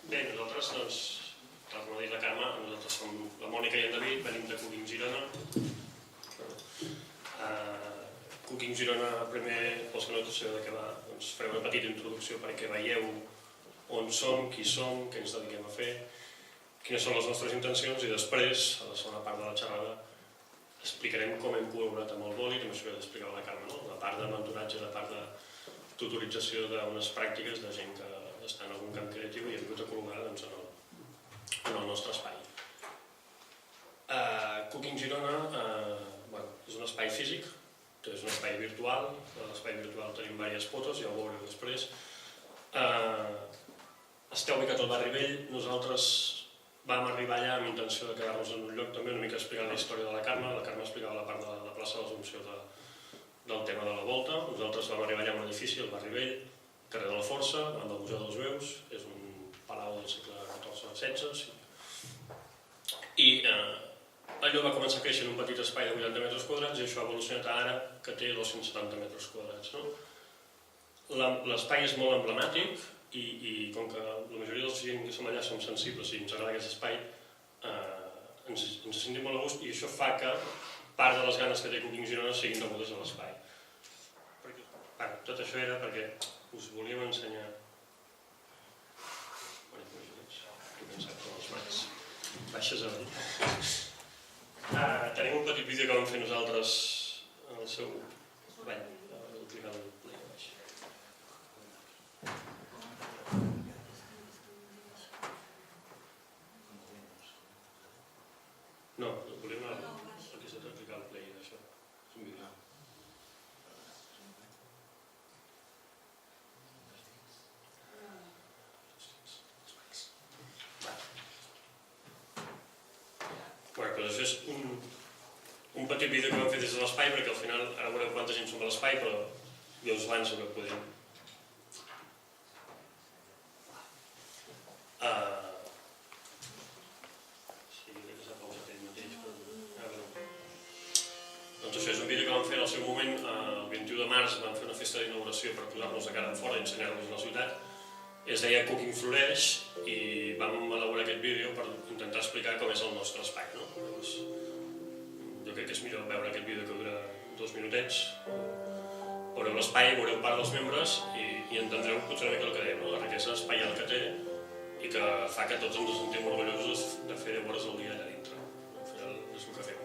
Bé, nosaltres, doncs, tal com ha dit la Carme, nosaltres som la Mònica i en David, venim de Cooking Girona. Cooking Girona, primer, pels que no sabeu de què va, doncs faré una petita introducció perquè veieu on som, qui som, què ens dediquem a fer, quines són les nostres intencions i després, a la segona part de la xerrada, explicarem com hem col·laborat amb el Boli, també això ho he d'explicar a la Carme, no? La part de mentoratge, la part de tutorització d'unes pràctiques de gent que està en algun camp creatiu i ha vingut a col·laborar doncs, en el nostre espai. Cooking Girona és un espai físic, és un espai virtual. A l'espai virtual tenim diverses fotos, ja ho veureu després. Està ubicat al barri vell. Nosaltres vam arribar allà amb intenció de quedar-nos en un lloc també una mica explicant la història de la Carme. La Carme explicava la part de la plaça de l'Assumpció del tema de la volta. Nosaltres vam arribar allà en un edifici, al barri vell, carrer de la Força, davant del Museu dels Jueus. És un palau del segle XIV-XVI. I allò va començar a créixer en un petit espai de 80 metres quadrats i això ha evolucionat ara que té 270 metres quadrats. L'espai és molt emblemàtic i com que la majoria dels gent que som allà som sensibles i ens agrada aquest espai, ens sentim molt a gust i això fa que part de les ganes que té Cooking Girona siguin degudes a l'espai. Tot això era perquè us volíem ensenyar... Baixes avall. Tenim un petit vídeo que vam fer nosaltres en el seu ball. Clicar el play baix. No, volem anar perquè s'ha de clicar el play d'això. És un vídeo. Això és un petit vídeo que vam fer des de l'espai perquè al final ara veureu quanta gent som a l'espai però jo us avanço que podem. Doncs això és un vídeo que vam fer en el seu moment el 21 de març vam fer una festa d'inauguració per posar-nos de cara enfora i ensenyar-nos a la ciutat. Es deia Cooking Floreix i vam elaborar aquest vídeo per intentar explicar com és el nostre espai. Jo crec que és millor veure aquest vídeo que dura 2 minutets. Veureu l'espai, veureu part dels membres i entendreu potser una mica el que dèiem, la riquesa espaial que té i que fa que tots ens sentim orgullosos de fer 10 hores al dia allà dintre. Al final és el que fem.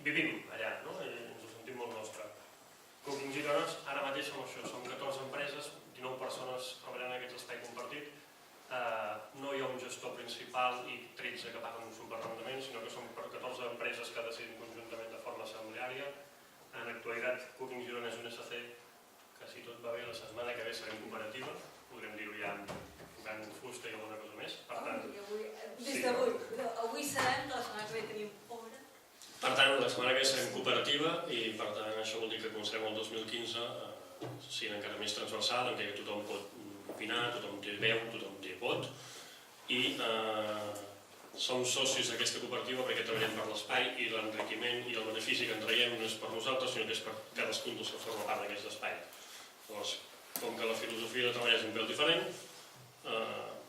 Vivim allà, no? Ens ho sentim molt nostre. Cooking Girona ara mateix som això, som 14 empreses, 19 persones treballant en aquest espai compartit. No hi ha un gestor principal i 13 que paguen un subarrendament, sinó que som 14 empreses que decidim conjuntament de forma assembleària. En l'actualitat, Cooking Girona és un SC que, si tot va bé, la setmana que ve serem cooperativa. Podrem dir-ho ja tocant fusta i alguna cosa més. Des d'avui, però avui serem, la setmana que ve tenim obra. Per tant, la setmana que ve serem cooperativa i, per tant, això vol dir que començarem el 2015 sent encara més transversal, en què tothom pot opinar, tothom té veu, tothom té vot, i som socis d'aquesta cooperativa perquè treballem per l'espai i l'enriquiment i el benefici que en traiem no és per nosaltres, sinó que és per cadascun dels que forma part d'aquest espai. Llavors, com que la filosofia de treball és un pèl diferent,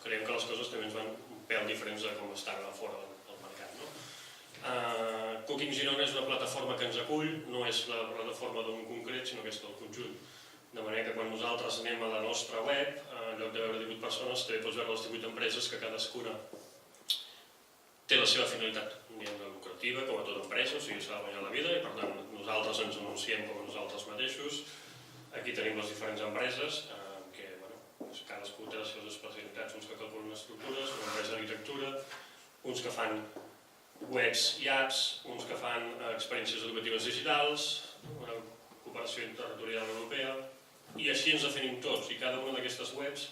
creiem que les coses també ens van un pèl diferents de com estan a fora del mercat. Cooking Girona és una plataforma que ens acull, no és la plataforma d'un concret, sinó que és del conjunt. De manera que quan nosaltres anem a la nostra web, en lloc de veure 18 persones, també pots veure les 18 empreses que cadascuna té la seva finalitat lucrativa, com a tota empresa, o sigui, s'ha de guanyar la vida i per tant nosaltres ens anunciem com a nosaltres mateixos. Aquí tenim les diferents empreses, que cadascú té les seves especialitats, uns que calculen estructures, una empresa d'arquitectura, uns que fan webs i apps, uns que fan experiències educatives digitals, una cooperació interterritorial europea, i així ens definim tots, i cada una d'aquestes webs,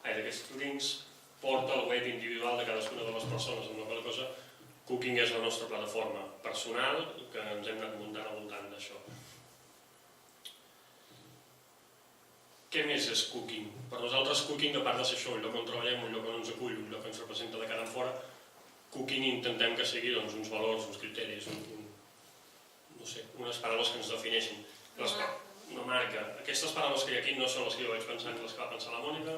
d'aquests links, porta el web individual de cadascuna de les persones, amb la qual cosa Cooking és la nostra plataforma personal que ens hem anat muntant al voltant d'això. Què més és Cooking? Per nosaltres Cooking, a part de ser això, un lloc on treballem, un lloc on ens acull, un lloc que ens representa de cara en fora, Cooking intentem que sigui uns valors, uns criteris, unes paraules que ens defineixin. Una marca. Aquestes paraules que hi ha aquí no són les que jo vaig pensar ni les que va pensar la Mònica,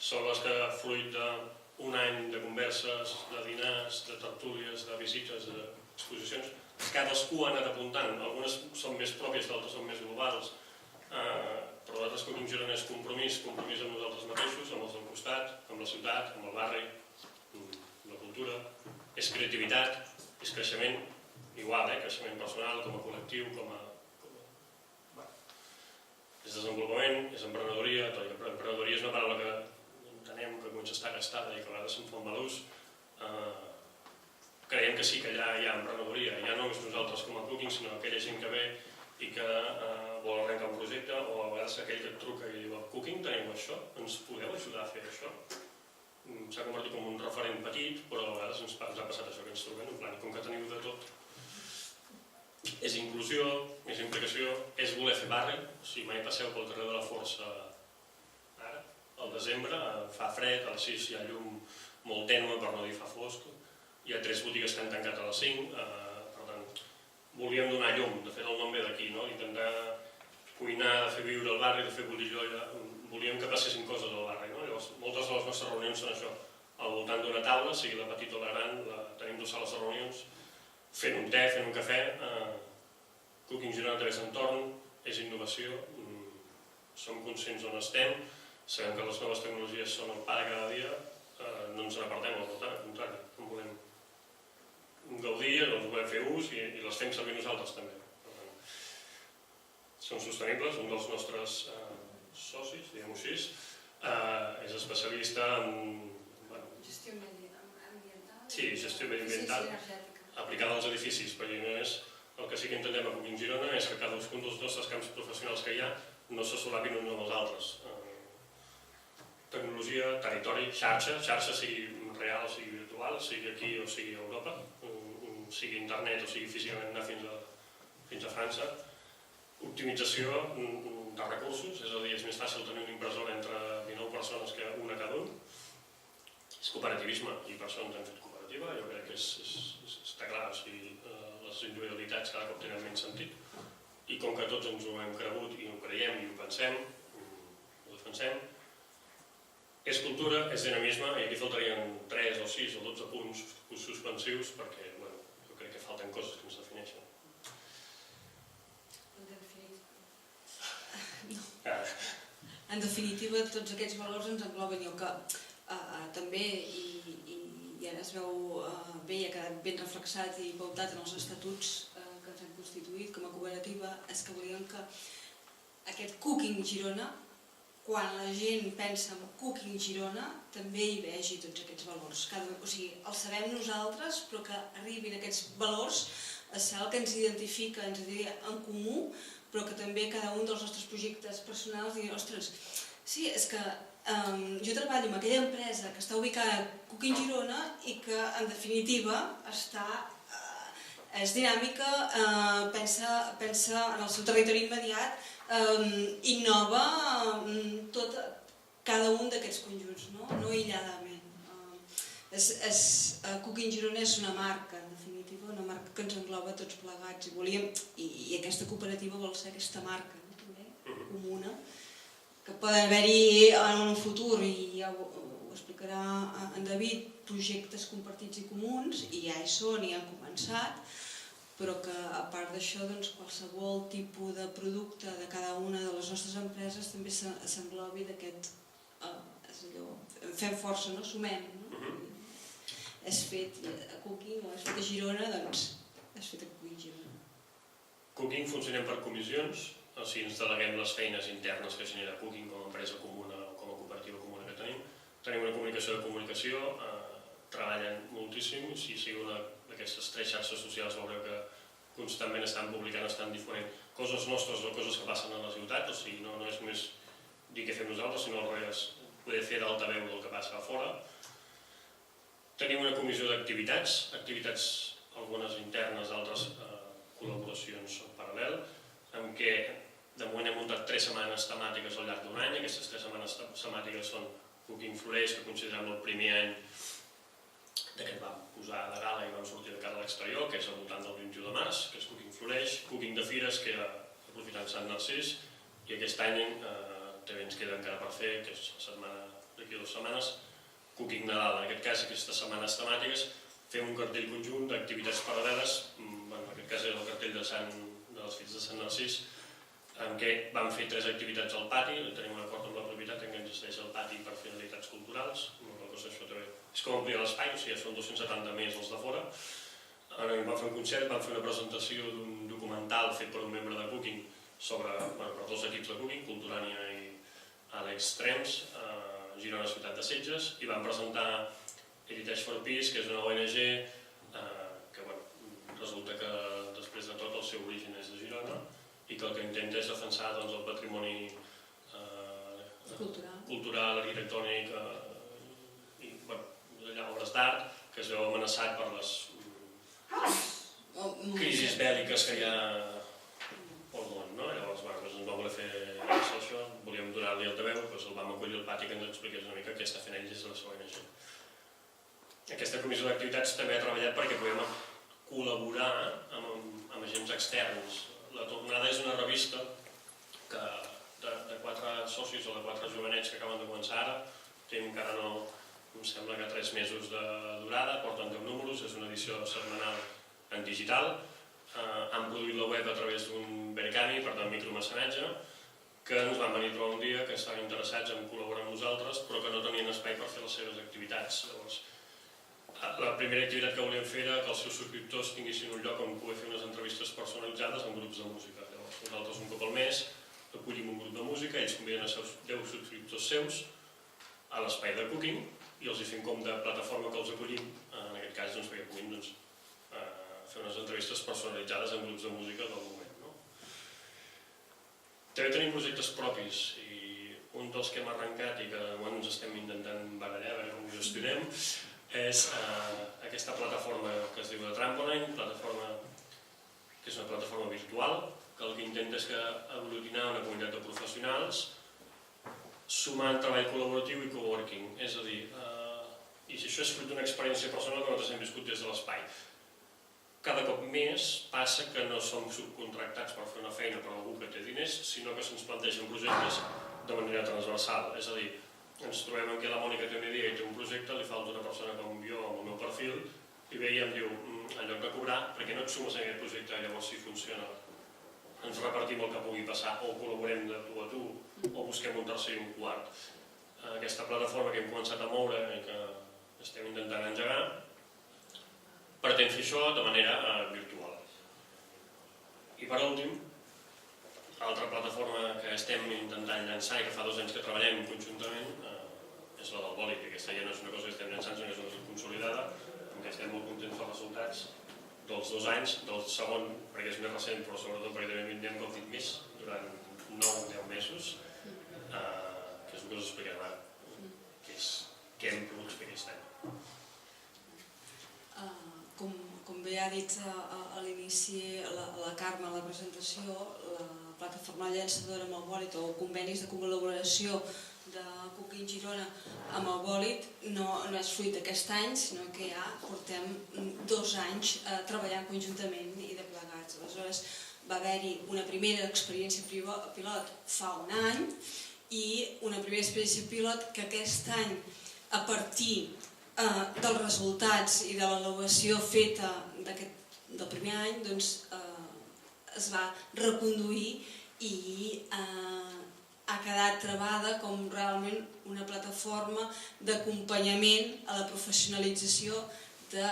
són les que, fruit d'un any de converses, de dinars, de tertúlies, de visites, d'exposicions, cadascú ha anat apuntant. Algunes són més pròpies, d'altres són més globals. Per nosaltres Cooking Girona és compromís amb nosaltres mateixos, amb els del costat, amb la ciutat, amb el barri, amb la cultura. És creativitat, és creixement, igual, creixement personal, com a col·lectiu, és desenvolupament, és emprenedoria. Emprenedoria és una paraula que entenem que comença a estar gastada i que a vegades se'n fa un mal ús. Creiem que sí que allà hi ha emprenedoria, ja no és nosaltres com a Cooking, sinó aquella gent que ve i que vol arrencar un projecte, o a vegades aquell que et truca i diu: Cooking, teniu això? Ens podeu ajudar a fer això? S'ha convertit com un referent petit, però a vegades ens ha passat això que ens trobem, en plan, com que teniu de tot. És inclusió, és implicació, és voler fer barri. O sigui, mai passeu pel carrer de la Força ara, al desembre, fa fred, a les 6 hi ha llum molt tènue, per no dir fa fosc, hi ha 3 botigues que han tancat a les 5, per tant, volíem donar llum, de fet el nom ve d'aquí, intentar cuinar, de fer viure el barri, de fer bullir joia, volíem que passessin coses al barri. Llavors, moltes de les nostres reunions són això, al voltant d'una taula, sigui la petita o la gran, tenim 2 sales de reunions, fent un te, fent un cafè. Cooking Girona també és entorn, és innovació, som conscients on estem, sabem que les noves tecnologies són el pa de cada dia, no ens n'apartem al voltant, al contrari, en volem gaudir, en volem fer ús i les fem servir nosaltres també. Són sostenibles, un dels nostres socis, diguem-ho així, és especialista en Gestió ambiental. Sí, gestió mediambiental aplicada als edificis, perquè no és el que sí que intentem a Cooking Girona és que cadascun dels nostres camps professionals que hi ha no se solapin uns amb els altres. Tecnologia, territori, xarxa sigui real, sigui virtual, sigui aquí o sigui a Europa, sigui internet o sigui físicament anar fins a França. Optimització de recursos, és a dir, és més fàcil tenir una impressora entre 19 persones que una cada un. És cooperativisme i per això ens hem fet cooperativa, jo crec que està clar, o sigui, les individualitats cada cop tenen menys sentit i com que tots ens ho hem cregut i ho creiem i ho pensem, ho defensem, és cultura, és dinamisme i aquí faltarien 3 o 6 o 12 punts suspensius perquè jo crec que falten coses que ens defineixen. En definitiva, tots aquests valors ens engloben i el que també, i ara es veu bé i ha quedat ben reflexat i pautat en els estatuts que ens han constituït com a cooperativa, és que volíem que aquest Cooking Girona, quan la gent pensa en Cooking Girona, també hi vegi tots aquests valors. O sigui, els sabem nosaltres, però que arribin aquests valors a ser el que ens identifica, ens diria en comú, però que també cada un dels nostres projectes personals digui, ostres, sí, és que jo treballo en aquella empresa que està ubicada a Cooking Girona i que, en definitiva, és dinàmica, pensa en el seu territori immediat, innova cada un d'aquests conjunts, no aïlladament. Cooking Girona és una marca, en definitiva, una marca que ens engloba tots plegats i aquesta cooperativa vol ser aquesta marca comuna, que poden haver-hi en un futur, i ja ho explicarà en David, projectes compartits i comuns, i ja hi són i han començat, però que a part d'això qualsevol tipus de producte de cada una de les nostres empreses també s'englobi d'aquest, fem força, sumem. És fet a Cooking o és fet a Girona, doncs és fet a Cooking Girona. Cooking funcionem per comissions, o sigui, ens deleguem les feines internes que genera Cooking com a empresa comuna o com a cooperativa comuna que tenim. Tenim una comunicació de comunicació, treballen moltíssim, si sigui una d'aquestes 3 xarxes socials veureu que constantment estan publicant, estan difonent coses nostres o coses que passen a la ciutat, o sigui, no és només dir què fem nosaltres, sinó al revés, poder fer d'altaveu del que passa a fora. Tenim una comissió d'activitats, algunes internes, altres col·laboracions en paral·lel, en què de moment hem muntat 3 setmanes temàtiques al llarg d'un any. Aquestes 3 setmanes temàtiques són Cooking Floreix, que considerem el primer any que vam posar de gala i vam sortir de cara a l'exterior, que és al voltant del 21 de març, que és Cooking Floreix, Cooking de Fires, que era aprofitant Sant Narcís, i aquest any també ens queda encara per fer, que és la setmana d'aquí 2 setmanes, Cooking Nadal. En aquest cas, aquestes setmanes temàtiques, fem un cartell conjunt d'activitats paral·leles, en aquest cas és el cartell de les Fits de Sant Narcís, en què vam fer 3 activitats al pati, tenim un acord amb la propietat en què ens cedeix el pati per finalitats culturals, això també és com ampliar l'espai, o sigui, són 270 més els de fora. Vam fer un concert, vam fer una presentació d'un documental fet per un membre de Cooking per 2 equips de Cooking, Culturània i Àlex Trems, a Girona Ciutat de Sitges, i vam presentar Heritage for Peace, que és una ONG que resulta que després de tot el seu origen és de Girona i que el que intenta és defensar el patrimoni cultural, arquitectònic i obres d'art que es veu amenaçat per les crisis bèl·liques que hi ha al món. Llavors ens vam voler fer això, volíem donar-li altaveu, el vam acollir al pati que ens expliqués una mica què està fent ells des de la seva ONG. Aquesta comissió d'activitats també ha treballat perquè podem col·laborar amb agents externs. La Tornada és una revista de 4 socis o de 4 jovenets que acaben de començar ara, tenim encara no, em sembla que 3 mesos de durada, porten 10 números, és una edició setmanal en digital, han produït la web a través d'un Berkami, per tant micromecenatge, que ens van venir a trobar un dia que estaven interessats en col·laborar amb nosaltres però que no tenien espai per fer les seves activitats. Llavors, la primera activitat que volíem fer era que els seus subscriptors tinguessin un lloc on poder fer unes entrevistes personalitzades amb grups de música. Llavors, nosaltres un cop al mes acollim un grup de música, ells conviden a 10 subscriptors seus a l'espai de Cooking i els fem com de plataforma que els acollim, en aquest cas perquè puguin fer unes entrevistes personalitzades amb grups de música del moment. També tenim projectes propis i un dels que hem arrencat i que de moment ens estem intentant barallar, a veure com ho gestionem, és aquesta plataforma que es diu de Trampoline, que és una plataforma virtual, que el que intenta és aglutinar una comunitat de professionals sumant treball col·laboratiu i coworking. És a dir, i això és fruit d'una experiència personal que nosaltres hem viscut des de l'espai. Cada cop més passa que no som subcontractats per fer una feina per algú que té diners, sinó que se'ns plantegen projectes de manera transversal. És a dir, ens trobem que la Mònica té una idea i té un projecte, li falta una persona com jo amb el meu perfil, i ve i em diu, en lloc de cobrar, perquè no et sumes a aquest projecte, llavors si funciona, ens repartim el que pugui passar, o col·laborem de tu a tu, o busquem un tercer i un quart. Aquesta plataforma que hem començat a moure i que estem intentant engegar, pretén fer això de manera virtual. I per últim, L'altra plataforma que estem intentant llançar i que fa 2 anys que treballem conjuntament és la del bòlit, que aquesta ja no és una cosa que estem llançant, sinó que és una cosa consolidada, en què estem molt contents dels resultats dels 2 anys, del segon, perquè és més recent, però sobretot perquè també n'hem gaudit més durant 9-10 mesos, que és el que us explicarem ara, que és què hem pogut fer aquest any. Com bé ha dit a l'inici la Carme a la presentació, la plataforma llançadora amb el bòlit o convenis de col·laboració de Cooking Girona amb el bòlit no és fruit d'aquest any, sinó que ja portem 2 anys treballant conjuntament i de plegats. Aleshores va haver-hi una primera experiència pilot fa un any i una primera experiència pilot que aquest any, a partir dels resultats i de l'avaluació feta del primer any, es va reconduir i ha quedat trebada com realment una plataforma d'acompanyament a la professionalització de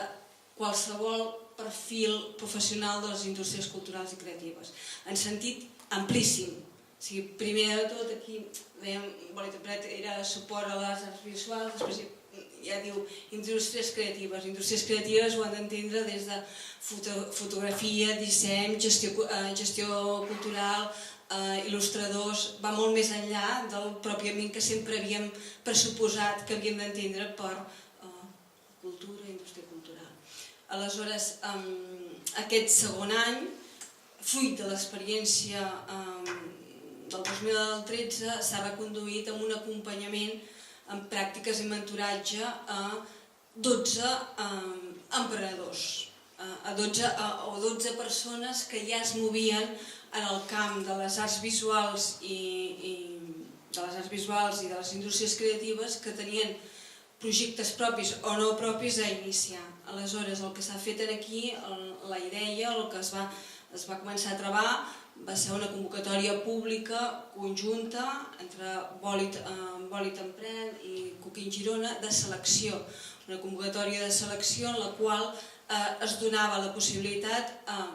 qualsevol perfil professional de les indústries culturals i creatives, en sentit amplíssim. O sigui, primer de tot, aquí dèiem, Bòlit Prat era suport a les arts visuals, després ja diu indústries creatives. Indústries creatives ho han d'entendre des de fotografia, disseny, gestió cultural, il·lustradors, va molt més enllà del pròpiament que sempre havíem pressuposat que havíem d'entendre per cultura i indústria cultural. Aleshores, aquest segon any, fruit de l'experiència del 2013, s'ha reconduït amb un acompanyament en pràctiques i mentoratge a 12 emprenedors, a 12 persones que ja es movien en el camp de les arts visuals i de les indústries creatives, que tenien projectes propis o no propis a iniciar. Aleshores, el que s'ha fet aquí, la idea, el que es va començar a treballar, va ser una convocatòria pública conjunta entre Bòlit Emprèn i Cooking Girona de selecció. Una convocatòria de selecció en la qual es donava la possibilitat a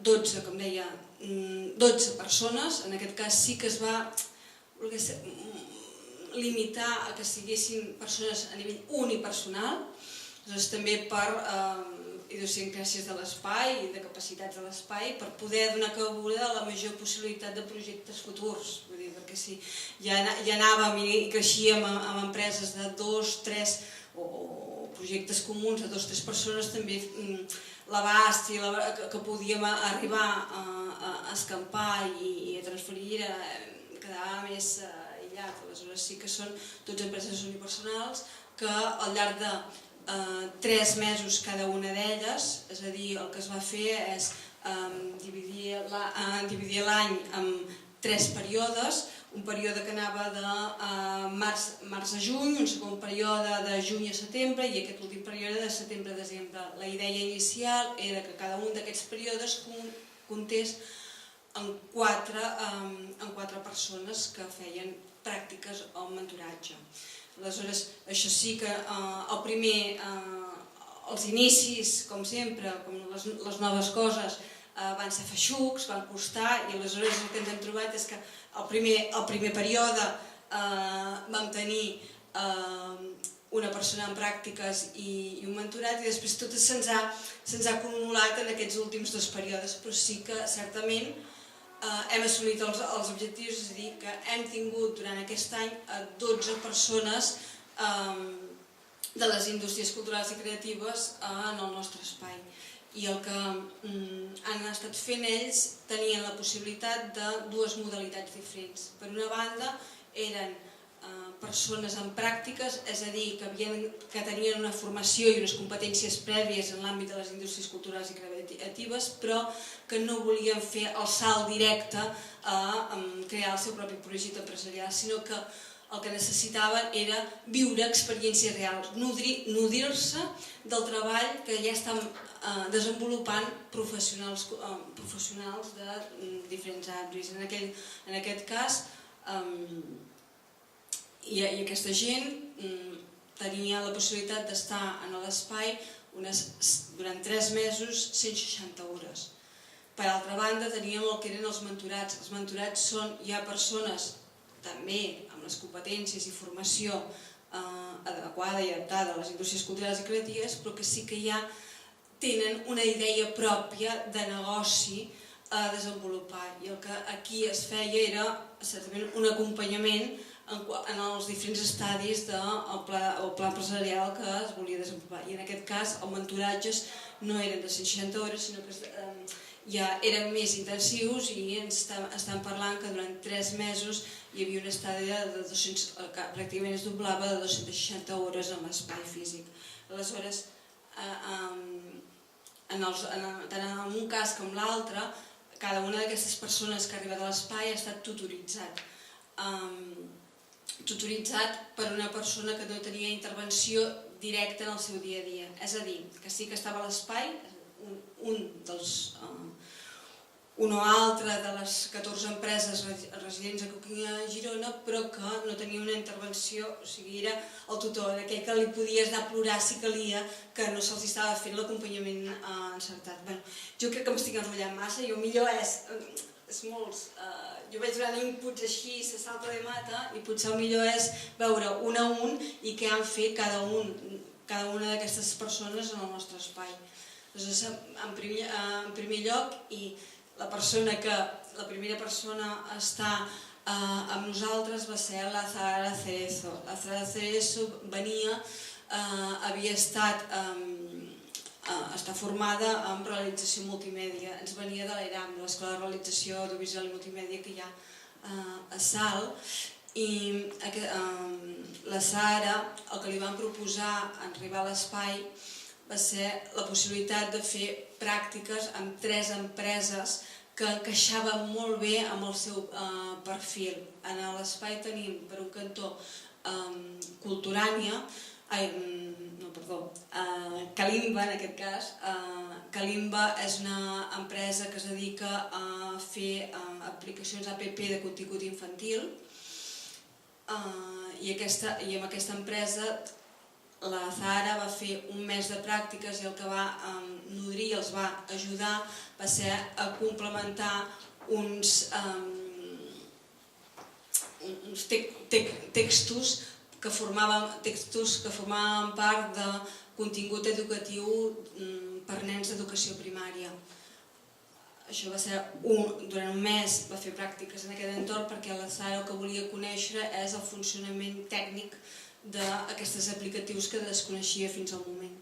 12, com deia, 12 persones. En aquest cas sí que es va limitar a que siguessin persones a nivell unipersonal, també per idiosincràsies de l'espai i de capacitats de l'espai, per poder donar cabuda a la major possibilitat de projectes futurs. Vull dir, perquè si ja anàvem i creixíem amb empreses de 2, 3 o projectes comuns de 2 o 3 persones, també l'abast que podíem arribar a escampar i a transferir quedava més aïllat. Aleshores sí que són 12 empreses unipersonals que al llarg de 3 mesos cada una d'elles, és a dir, el que es va fer és dividir l'any en 3 períodes, un període que anava de març a juny, un segon període de juny a setembre i aquest últim període de setembre a desembre. La idea inicial era que cada un d'aquests períodes comptés en 4 persones que feien pràctiques o mentoratge. Aleshores, això sí que els inicis, com sempre, com les noves coses, van ser feixucs, van costar, i aleshores el que ens hem trobat és que el primer període vam tenir una persona en pràctiques i un mentorat, i després tot se'ns ha acumulat en aquests últims 2 períodes, però sí que certament hem assolit els objectius, és a dir, que hem tingut durant aquest any 12 persones de les indústries culturals i creatives en el nostre espai. I el que han estat fent ells tenien la possibilitat de 2 modalitats diferents. Per una banda, eren persones en pràctiques, és a dir, que tenien una formació i unes competències prèvies en l'àmbit de les indústries culturals i creatives, però que no volien fer el salt directe a crear el seu propi projecte empresarial, sinó que el que necessitaven era viure experiències reals, nodrir-se del treball que ja estan desenvolupant professionals de diferents àmbits. En aquest cas, i aquesta gent tenia la possibilitat d'estar en l'espai durant 3 mesos, 160 hores. Per altra banda, teníem el que eren els mentorats. Els mentorats són ja persones, també amb les competències i formació adequada i adaptada a les indústries culturals i creatives, però que sí que ja tenen una idea pròpia de negoci a desenvolupar. I el que aquí es feia era certament un acompanyament en els diferents estadis del pla empresarial que es volia desenvolupar. I en aquest cas, els mentoratges no eren de 160 hores, sinó que ja eren més intensius i estem parlant que durant 3 mesos hi havia un estadi de 200, que pràcticament es doblava de 260 hores en l'espai físic. Aleshores, tant en un cas com l'altre, cada una d'aquestes persones que ha arribat a l'espai ha estat tutoritzat. Tutoritzat per una persona que no tenia intervenció directa en el seu dia a dia. És a dir, que sí que estava a l'espai, un o altre de les 14 empreses residents a Cooking a Girona, però que no tenia una intervenció, o sigui, era el tutor, aquell que li podies anar a plorar si calia, que no se'ls estava fent l'acompanyament encertat. Jo crec que m'estic enrotllant massa, jo millor és molts... Jo vaig donant inputs així, se salta de mata, i potser el millor és veure un a un i què han fet cada una d'aquestes persones en el nostre espai. Aleshores, en primer lloc, i la primera persona a estar amb nosaltres va ser la Zahara Cerezo. La Zahara Cerezo havia està formada en realització multimèdia. Ens venia de l'ERAM, de l'Escola de Realització Audiovisual i Multimèdia que hi ha a Salt. I la Zahara, el que li van proposar en arribar a l'espai va ser la possibilitat de fer pràctiques amb 3 empreses que encaixaven molt bé amb el seu perfil. En l'espai tenim, per un cantó, Culturània, Kalimba, en aquest cas. Kalimba és una empresa que es dedica a fer aplicacions app de contingut infantil, i amb aquesta empresa la Zahara va fer un mes de pràctiques i el que va nodrir, els va ajudar, va ser a complementar uns textos que formaven part de contingut educatiu per nens d'educació primària. Això va ser durant un mes, va fer pràctiques en aquest entorn perquè la Zahara el que volia conèixer és el funcionament tècnic d'aquestes aplicatius que desconeixia fins al moment.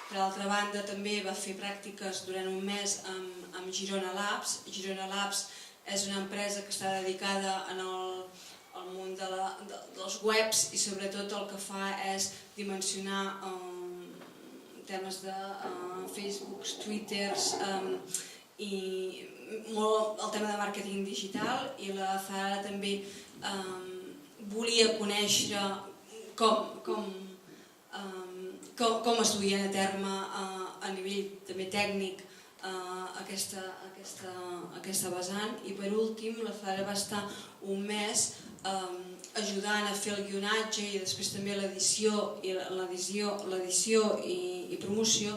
Per altra banda, també va fer pràctiques durant un mes amb Girona Labs. Girona Labs és una empresa que està dedicada al món dels webs i sobretot el que fa és dimensionar temes de Facebooks, Twitters i molt el tema de màrqueting digital, i la Zahara també volia conèixer com es duien a terme a nivell també tècnic aquesta vessant. I per últim, la Zahara va estar un mes ajudant a fer el guionatge i després també l'edició i promoció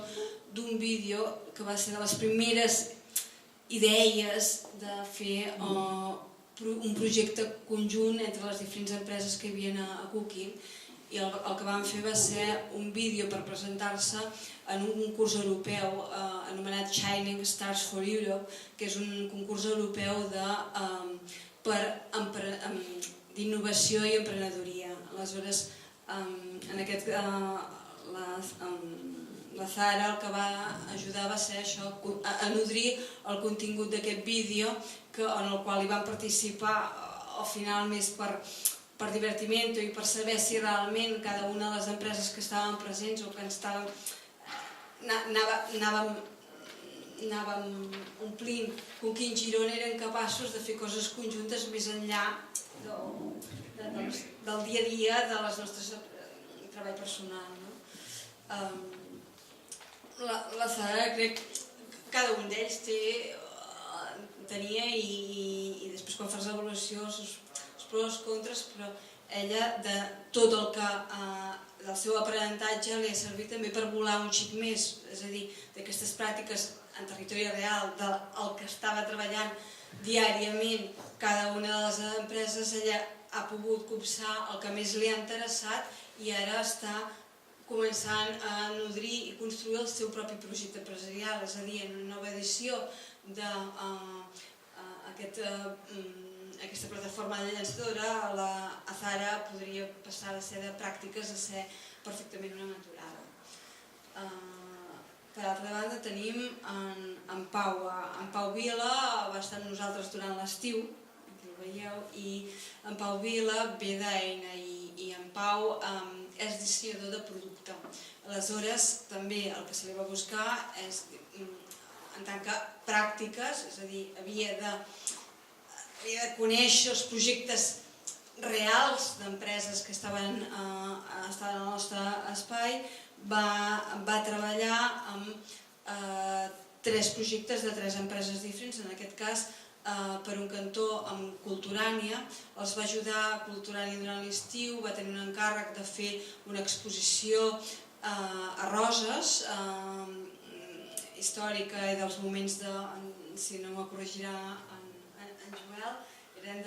d'un vídeo que va ser de les primeres idees de fer un projecte conjunt entre les diferents empreses que hi havia a Cooking. I el que vam fer va ser un vídeo per presentar-se en un concurs europeu anomenat Shining Stars for Europe, que és un concurs europeu d'innovació i emprenedoria. Aleshores, la Zahara el que va ajudar va ser això, a nodrir el contingut d'aquest vídeo en el qual hi van participar al final més per divertiment i per saber si realment cada una de les empreses que estaven presents o que anàvem omplint Cooking Girona eren capaços de fer coses conjuntes més enllà del dia a dia de les nostres treball personal. La Zahara, crec que cada un d'ells tenia, i després quan fas l'avaluació els pros, els contres, però ella de tot el que del seu aprenentatge li ha servit també per volar un xic més, és a dir, d'aquestes pràctiques en territori real del que estava treballant diàriament cada una de les empreses, ella ha pogut copsar el que més li ha interessat i ara està començant a nodrir i construir el seu propi projecte empresarial, és a dir, en una nova edició d'aquesta plataforma de llançadora, la Azara podria passar de ser de pràctiques a ser perfectament una maturada. Per altra banda tenim en Pau. En Pau Vila va estar amb nosaltres durant l'estiu, aquí el veieu, i en Pau Vila ve d'Eina i en Pau és dissenyador de producte. Aleshores, també el que se li va buscar és, en tant que pràctiques, és a dir, havia de conèixer els projectes reals d'empreses que estaven al nostre espai. Va treballar amb 3 projectes de 3 empreses diferents, en aquest cas per un cantó amb Culturània. Els va ajudar Culturània durant l'estiu, va tenir un encàrrec de fer una exposició a Roses, històrica i dels moments de, si no me corregirà en Joel, eren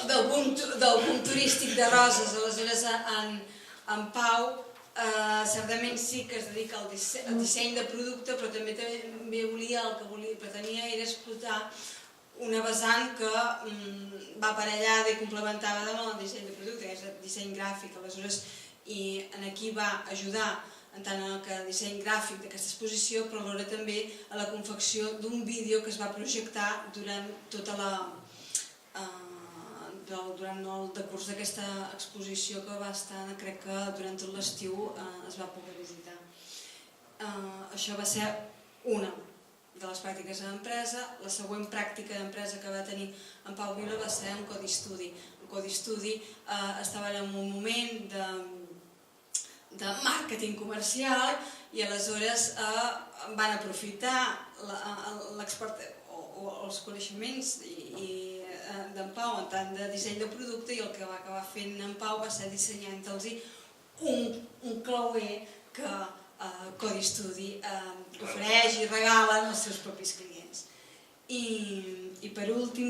del boom turístic de Roses. Aleshores en Pau certament sí que es dedica al disseny de producte, però també el que pretenia era explotar una vessant que va aparellada i complementava amb el disseny de producte, que és el disseny gràfic. Aleshores, i aquí va ajudar tant en el disseny gràfic d'aquesta exposició, però alhora també a la confecció d'un vídeo que es va projectar durant el decurs d'aquesta exposició, que va estar, crec que durant tot l'estiu es va poder visitar. Això va ser una de les pràctiques de l'empresa. La següent pràctica d'empresa que va tenir en Pau Vila va ser en Codi Estudi. En Codi Estudi estaven en un moment de màrqueting comercial i aleshores van aprofitar els coneixements d'en Pau en tant de disseny de producte, i el que va acabar fent en Pau va ser dissenyant-los un clauer que Codi Estudi ofereix i regala als seus propis clients. I per últim,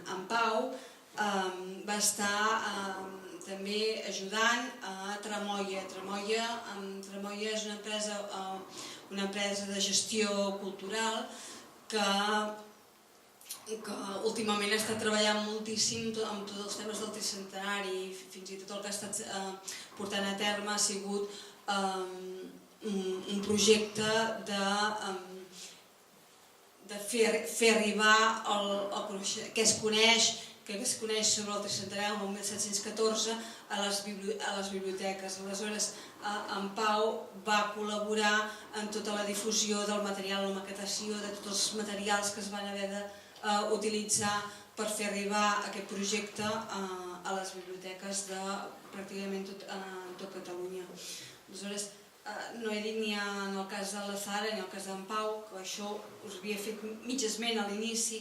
en Pau va estar també ajudant a Tramoia. Tramoia és una empresa de gestió cultural que últimament està treballant moltíssim amb tots els temes del tricentenari, i fins i tot el que ha estat portant a terme ha sigut un projecte de fer arribar que es coneix sobre el tricentenari el 1714 a les biblioteques. Aleshores, en Pau va col·laborar en tota la difusió del material, la maquetació de tots els materials que es van haver d'utilitzar per fer arribar aquest projecte a les biblioteques de pràcticament tot Catalunya. Aleshores, no he dit ni en el cas de la Zara ni en el cas d'en Pau, que això us havia fet mig esment a l'inici.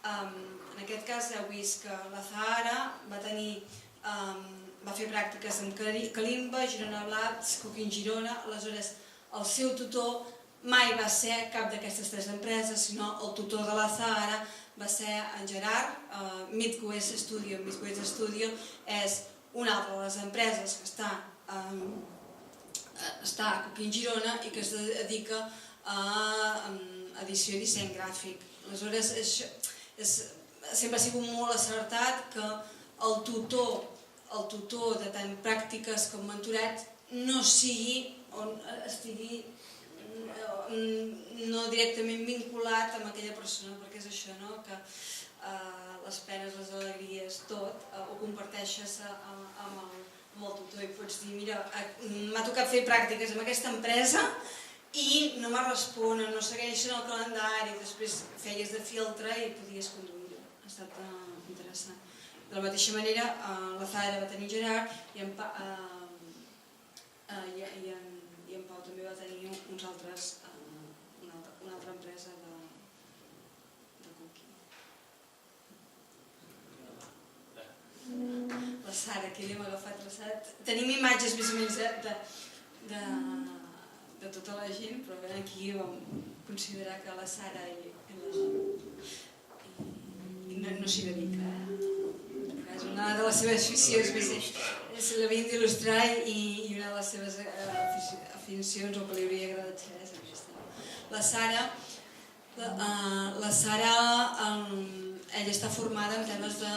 En aquest cas heu vist que la Zara va fer pràctiques amb Kalimba, Girona Blats, Cooking Girona. Aleshores, el seu tutor mai va ser cap d'aquestes 3 empreses, sinó el tutor de la Zara va ser en Gerard. Midwest Studio és una altra de les empreses que està a Cooking Girona i que es dedica a edició i disseny gràfic. Aleshores, sempre ha sigut molt acertat que el tutor de tant pràctiques com mentorat no estigui no directament vinculat amb aquella persona, perquè és això, que les penes, les alegries, tot ho comparteixes amb el tutor i pots dir, mira, m'ha tocat fer pràctiques amb aquesta empresa i no me responen, no segueixen el calendari, després feies de filtre i podies conduir-ho. Ha estat interessant. De la mateixa manera, la Zara va tenir Gerard i en Pau també va tenir una altra empresa de cooking. La Sara, aquí li hem agafat la Sara. Tenim imatges més o menys de de tota la gent, però aquí vam considerar que la Sara no s'hi dedica. És una de les seves aficions, l'havien d'il·lustrar i una de les seves aficions, o que li hauria agradat ser, és aquesta. La Sara, ella està formada en temes de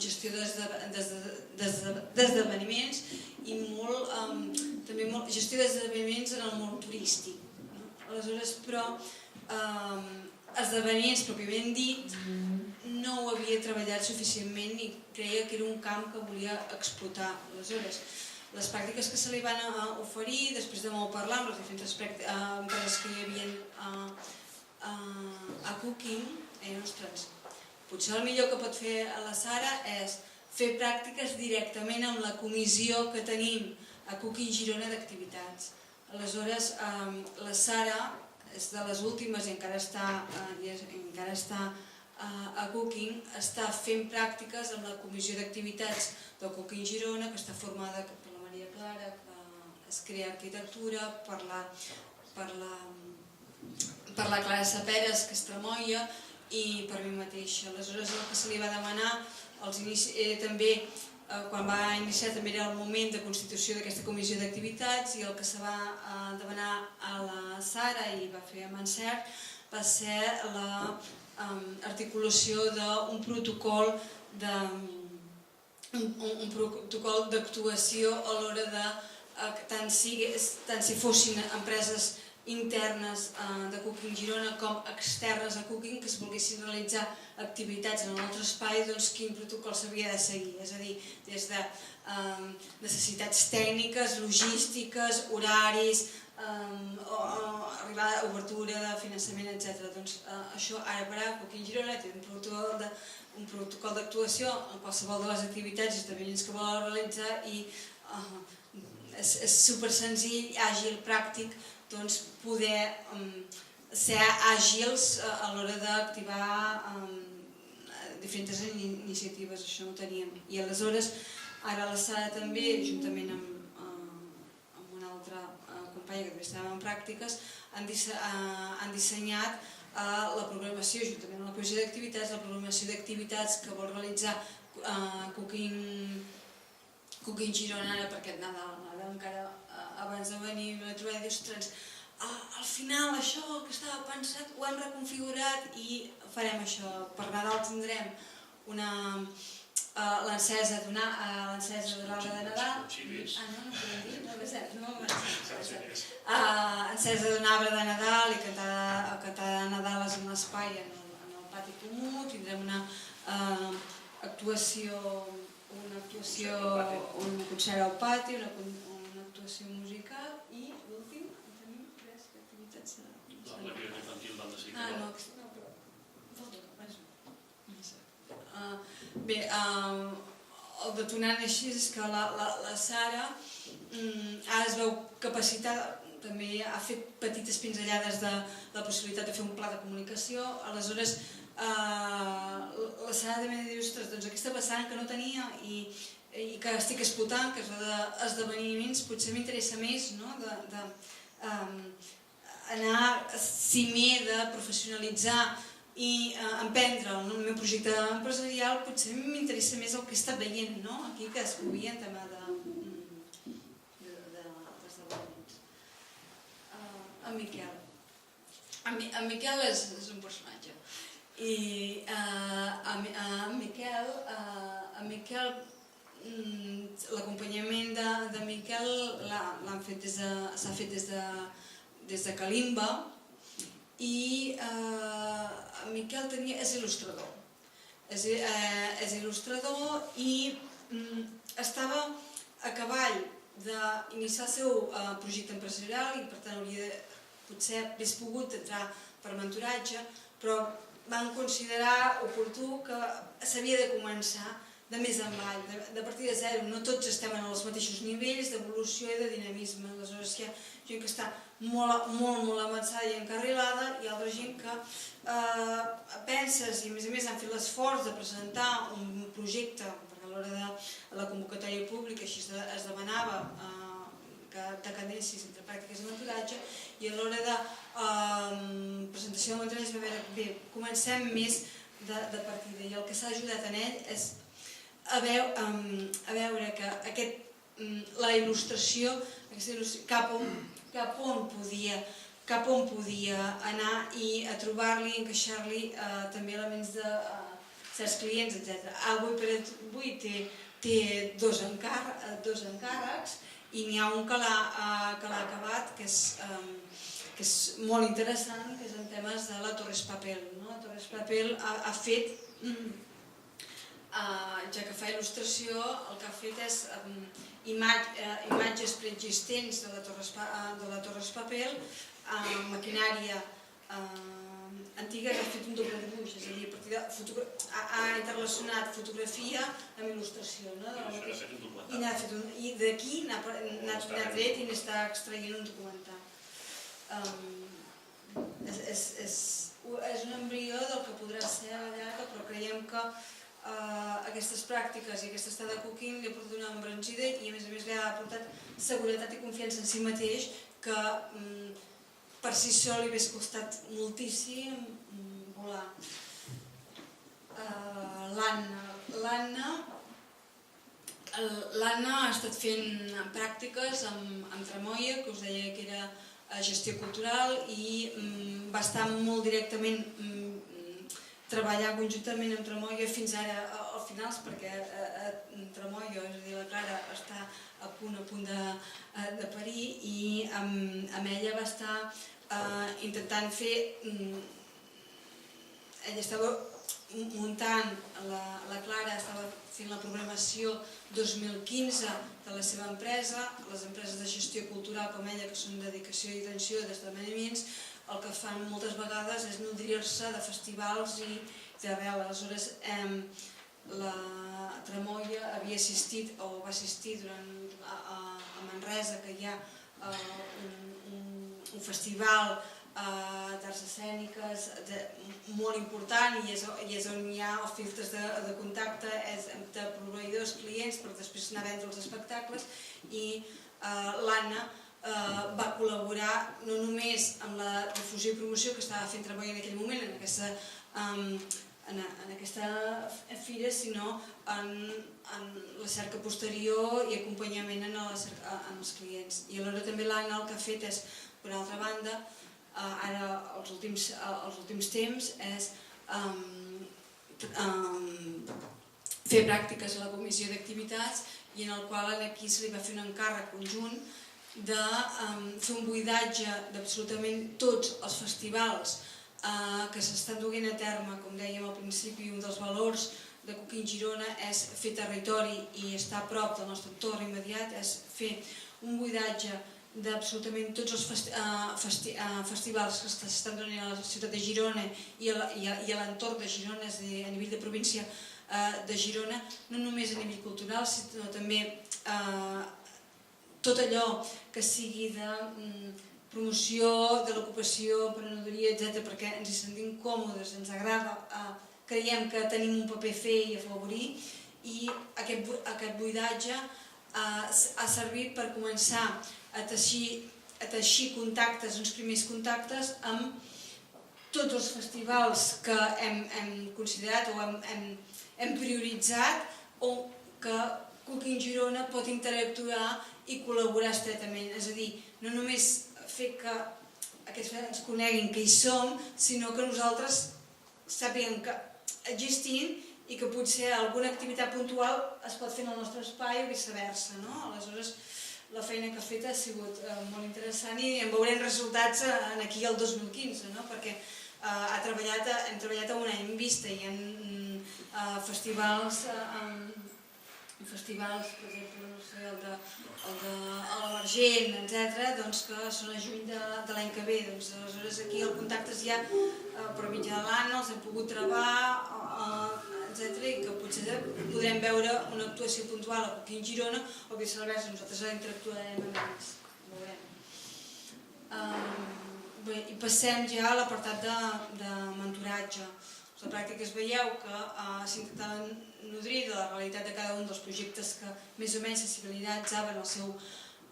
gestió d'esdeveniments i també gestió d'esdeveniments en el món turístic. Aleshores, però, esdeveniments pròpiament dit, no ho havia treballat suficientment i creia que era un camp que volia explotar. Aleshores, les pràctiques que se li van oferir, després de molt parlar amb les diferents empreses que hi havia a Cooking, ostres, potser el millor que pot fer la Sara és fer pràctiques directament amb la comissió que tenim a Cooking Girona d'activitats. Aleshores, la Sara és de les últimes i encara està a Cooking, està fent pràctiques amb la comissió d'activitats del Cooking Girona, que està formada per la Maria Clara, que es crea arquitectura, per la Clara Saperes, que és Tremoia, i per mi mateixa. Aleshores, el que se li va demanar també, quan va iniciar, també era el moment de constitució d'aquesta comissió d'activitats, i el que se va demanar a la Sara i va fer amb encert va ser l'articulació d'un protocol d'actuació a l'hora de, tant si fossin empreses internes de Cooking Girona com externes a Cooking, que es volguessin realitzar activitats en un altre espai, doncs quin protocol s'havia de seguir, és a dir, des de necessitats tècniques, logístiques, horaris, obertura de finançament, etc. Doncs això ara per ara Cooking Girona té un protocol d'actuació en qualsevol de les activitats i esdeveniments que vol realitzar i és supersenzill, àgil, pràctic, doncs poder ser àgils a l'hora d'activar diferents iniciatives, això no ho teníem. I aleshores, ara la Sara també, juntament amb una altra companya que també estàvem en pràctiques, han dissenyat la programació, juntament amb la comissió d'activitats, la programació d'activitats que vol realitzar Cooking Girona ara per aquest Nadal. Ara encara abans de venir m'he trobat i dir, ostres, al final això que estava pensat ho hem reconfigurat i farem això. Per Nadal tindrem l'encesa de l'arbre de Nadal. No podem dir, encesa d'un arbre de Nadal i cantada de Nadal en l'espai, en el pati comú. Tindrem una actuació, un concert al pati, una actuació musical i l'últim, tenim 3 activitats. La criança infantil van decidir. Bé, el detonant així és que la Sara ara es veu capacitada, també ha fet petites pinzellades de la possibilitat de fer un pla de comunicació. Aleshores, la Sara també diu, ostres, doncs aquesta vessant que no tenia i que estic explotant, que és la d'esdeveniments, potser m'interessa més d'anar a cimer, de professionalitzar i emprendre el meu projecte empresarial. Potser m'interessa més el que he estat veient aquí, que es movia en tema d'esdeveniments. En Miquel. En Miquel és un personatge. I en Miquel, l'acompanyament de Miquel s'ha fet des de Kalimba, i Miquel és il·lustrador. És il·lustrador i estava a cavall d'iniciar el seu projecte empresarial i per tant potser hauria pogut entrar per mentoratge, però van considerar oportú que s'havia de començar de més envall, de partir de zero. No tots estem en els mateixos nivells d'evolució i de dinamisme. Aleshores hi ha gent que està molt avançada i encarrilada i altra gent que penses i a més han fet l'esforç de presentar un projecte, perquè a l'hora de la convocatòria pública així es demanava de cadències entre pràctiques i mentoratge, i a l'hora de presentació de mentoratge va veure, bé, comencem més de partida, i el que s'ha ajudat en ell és a veure que la il·lustració cap on podia anar i a trobar-li, encaixar-li també elements de certs clients, etc. Avui per avui té dos encàrrecs i n'hi ha un que l'ha acabat, que és molt interessant, que és en temes de la Torres Papel. La Torres Papel ha fet, ja que fa il·lustració, el que ha fet és imatges preexistents de la Torres Papel, maquinària antiga, que ha fet un doble dibuix, és a dir, ha interrelacionat fotografia amb il·lustració. I d'aquí n'ha tret i n'està extraient un documental. És un embrió del que podrà ser a la llarga, però creiem que aquestes pràctiques i aquest estat de cooking li ha portat una embranzida i a més li ha portat seguretat i confiança en si mateix, que per si sol li hauria costat moltíssim volar. L'Anna ha estat fent pràctiques amb Tremoia, que us deia que era gestió cultural, i va estar molt directament treballar conjuntament amb Tremoia fins ara al final, perquè Tremoia, és a dir, la Clara, està a punt de parir, i amb ella va estar intentant fer... Ella estava muntant, la Clara estava fent la programació 2015 de la seva empresa. Les empreses de gestió cultural com ella, que són dedicació i atenció d'esdeveniments, el que fan moltes vegades és nodrir-se de festivals i d'arrel. Aleshores, la Tremoia havia assistit, o va assistir a Manresa, que hi ha un festival d'arts escèniques molt important, i és on hi ha els filtres de contacte de proveïdors, clients, per després anar a vendre els espectacles. I l'Anna va col·laborar no només amb la difusió i promoció que estava fent Tremoia en aquell moment en aquesta fira, sinó en la cerca posterior i acompanyament en els clients. I alhora també l'Anna el que ha fet és, per altra banda, ara els últims temps, és fer pràctiques a la comissió d'activitats, i en el qual aquí se li va fer un encàrrec conjunt de fer un buidatge d'absolutament tots els festivals que s'estan duent a terme. Com dèiem al principi, un dels valors de Cooking Girona és fer territori i estar a prop del nostre entorn immediat, és fer un buidatge d'absolutament tots els festivals que s'estan donant a la ciutat de Girona i a l'entorn de Girona, és a dir, a nivell de província de Girona, no només a nivell cultural, sinó també tot allò que sigui de promoció de l'ocupació, emprenedoria, etc., perquè ens hi sentim còmodes, ens agrada, creiem que tenim un paper a fer i a afavorir, i aquest buidatge ha servit per començar a teixir contactes, uns primers contactes amb tots els festivals que hem considerat o hem prioritzat, o que Cooking Girona pot interactuar i col·laborar estretament. És a dir, no només fer que aquests ens coneguin que hi som, sinó que nosaltres sàpiguen que existim i que potser alguna activitat puntual es pot fer en el nostre espai o viceversa. Aleshores, la feina que ha fet ha sigut molt interessant i en veurem resultats aquí el 2015, perquè hem treballat a un any vista i en festivals, per exemple, el de l'Emergent, etc., que són a juny de l'any que ve. Aleshores, aquí els contactes ja, per mitjà de l'Anna, els hem pogut treballar, etc., i que potser podrem veure una actuació puntual a Cooking Girona o viceversa, nosaltres interactuarem amb ells. Bé, i passem ja a l'apartat de mentoratge. A la pràctica es veieu que s'intentaven nodrir de la realitat de cada un dels projectes que més o menys sensibilitzaven el seu